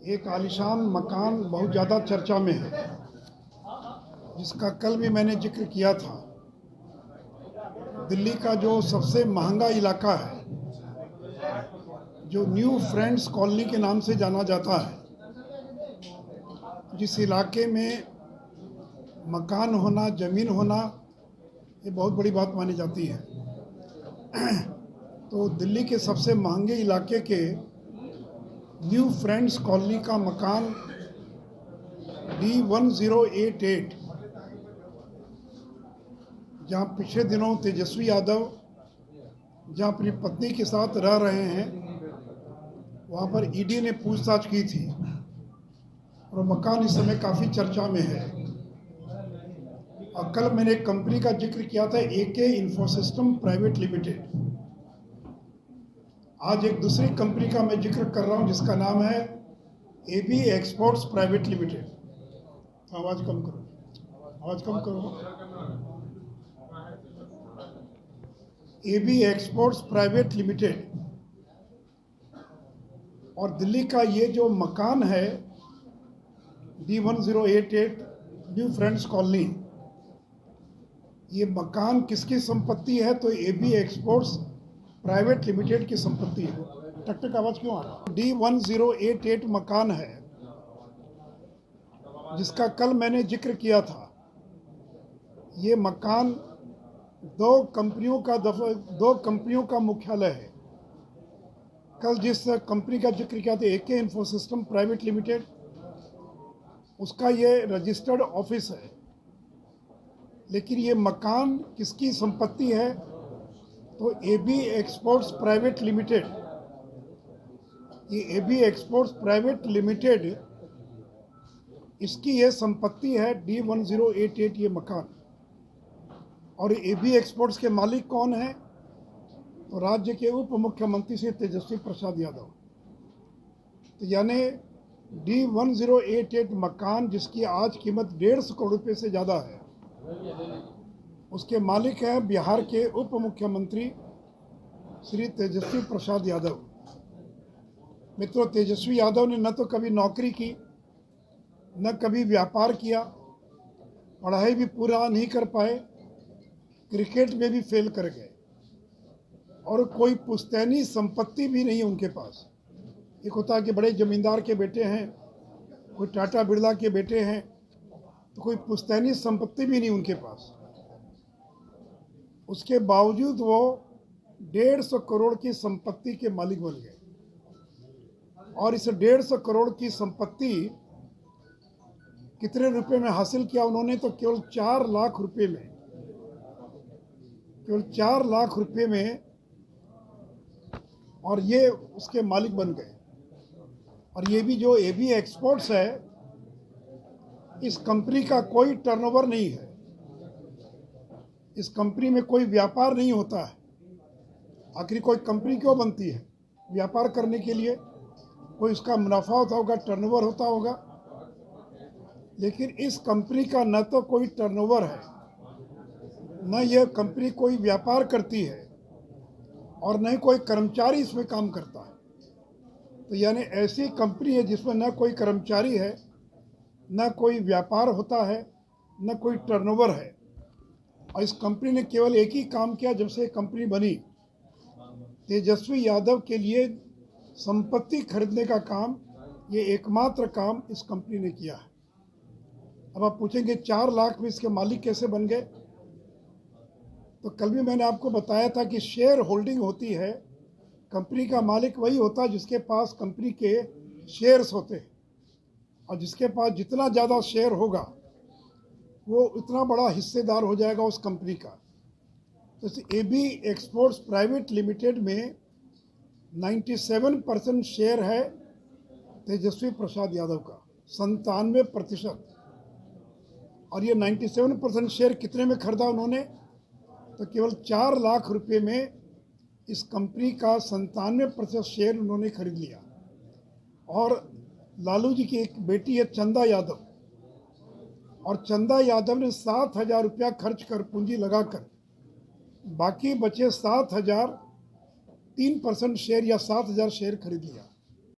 एक आलीशान मकान बहुत ज़्यादा चर्चा में है, जिसका कल भी मैंने जिक्र किया था। दिल्ली का जो सबसे महंगा इलाका है, जो न्यू फ्रेंड्स कॉलोनी के नाम से जाना जाता है, जिस इलाके में मकान होना, ज़मीन होना, ये बहुत बड़ी बात मानी जाती है। तो दिल्ली के सबसे महंगे इलाके के न्यू फ्रेंड्स कॉलोनी का मकान D1088, जहाँ पिछले दिनों तेजस्वी यादव जहाँ अपनी पत्नी के साथ रह रहे हैं, वहाँ पर ईडी ने पूछताछ की थी और मकान इस समय काफ़ी चर्चा में है। और कल मैंने एक कंपनी का जिक्र किया था, AK इन्फोसिस्टम प्राइवेट लिमिटेड। आज एक दूसरी कंपनी का मैं जिक्र कर रहा हूँ, जिसका नाम है AB एक्सपोर्ट्स प्राइवेट लिमिटेड। आवाज़ कम करो, आवाज़ कम करो। AB एक्सपोर्ट्स प्राइवेट लिमिटेड और दिल्ली का ये जो मकान है D1088 न्यू फ्रेंड्स कॉलोनी, ये मकान किसकी संपत्ति है? तो AB एक्सपोर्ट्स प्राइवेट लिमिटेड की संपत्ति है। टक टक आवाज़ क्यों आ रहा है? D1088 मकान है, जिसका कल मैंने जिक्र किया था। ये मकान दो कंपनियों का मुख्यालय है। कल जिस कंपनी का जिक्र किया था, AK इन्फोसिस्टम प्राइवेट लिमिटेड, उसका ये रजिस्टर्ड ऑफिस है। लेकिन ये मकान किसकी संपत्ति है? तो AB एक्सपोर्ट्स प्राइवेट लिमिटेड, ये AB एक्सपोर्ट्स प्राइवेट लिमिटेड, इसकी ये संपत्ति है D1088 ये मकान। और AB एक्सपोर्ट्स के मालिक कौन है? तो राज्य के उप मुख्यमंत्री श्री तेजस्वी प्रसाद यादव। तो यानी D1088 मकान, जिसकी आज कीमत 150 करोड़ रुपये से ज़्यादा है, उसके मालिक हैं बिहार के उप मुख्यमंत्री श्री तेजस्वी प्रसाद यादव। मित्रों, तेजस्वी यादव ने न तो कभी नौकरी की, न कभी व्यापार किया, पढ़ाई भी पूरा नहीं कर पाए, क्रिकेट में भी फेल कर गए, और कोई पुश्तैनी संपत्ति भी नहीं उनके पास। एक होता है कि बड़े जमींदार के बेटे हैं, कोई टाटा बिरला के बेटे हैं, तो कोई पुश्तैनी संपत्ति भी नहीं उनके पास। उसके बावजूद वो 150 करोड़ की संपत्ति के मालिक बन गए। और इस 150 करोड़ की संपत्ति कितने रुपए में हासिल किया उन्होंने? तो केवल 4 लाख रुपए में, केवल 4 लाख रुपए में, और ये उसके मालिक बन गए। और ये भी जो AB एक्सपोर्ट्स है, इस कंपनी का कोई टर्नओवर नहीं है, इस कंपनी में कोई व्यापार नहीं होता है। आखिर कोई कंपनी क्यों बनती है? व्यापार करने के लिए। कोई उसका मुनाफा होता होगा, टर्नओवर होता होगा। लेकिन इस कंपनी का न तो कोई टर्नओवर है, न यह कंपनी कोई व्यापार करती है, और न ही कोई कर्मचारी इसमें काम करता है। तो यानी ऐसी कंपनी है जिसमें न कोई कर्मचारी है, न कोई व्यापार होता है, न कोई टर्नओवर है। और इस कंपनी ने केवल एक ही काम किया जब से कंपनी बनी, तेजस्वी यादव के लिए संपत्ति खरीदने का काम, ये एकमात्र काम इस कंपनी ने किया है। अब आप पूछेंगे 4 लाख में इसके मालिक कैसे बन गए? तो कल भी मैंने आपको बताया था कि शेयर होल्डिंग होती है। कंपनी का मालिक वही होता है जिसके पास कंपनी के शेयर्स होते हैं, और जिसके पास जितना ज़्यादा शेयर होगा, वो उतना बड़ा हिस्सेदार हो जाएगा उस कंपनी का। तो इस AB एक्सपोर्ट्स प्राइवेट लिमिटेड में 97% शेयर है तेजस्वी प्रसाद यादव का, 97%। और ये 97% शेयर कितने में खरीदा उन्होंने? तो केवल 4 लाख रुपए में इस कंपनी का 97% शेयर उन्होंने खरीद लिया। और लालू जी की एक बेटी है चंदा यादव, और चंदा यादव ने 7,000 रुपया खर्च कर, पूंजी लगाकर, बाकी बचे 7,000 3% शेयर या 7,000 शेयर खरीद लिया।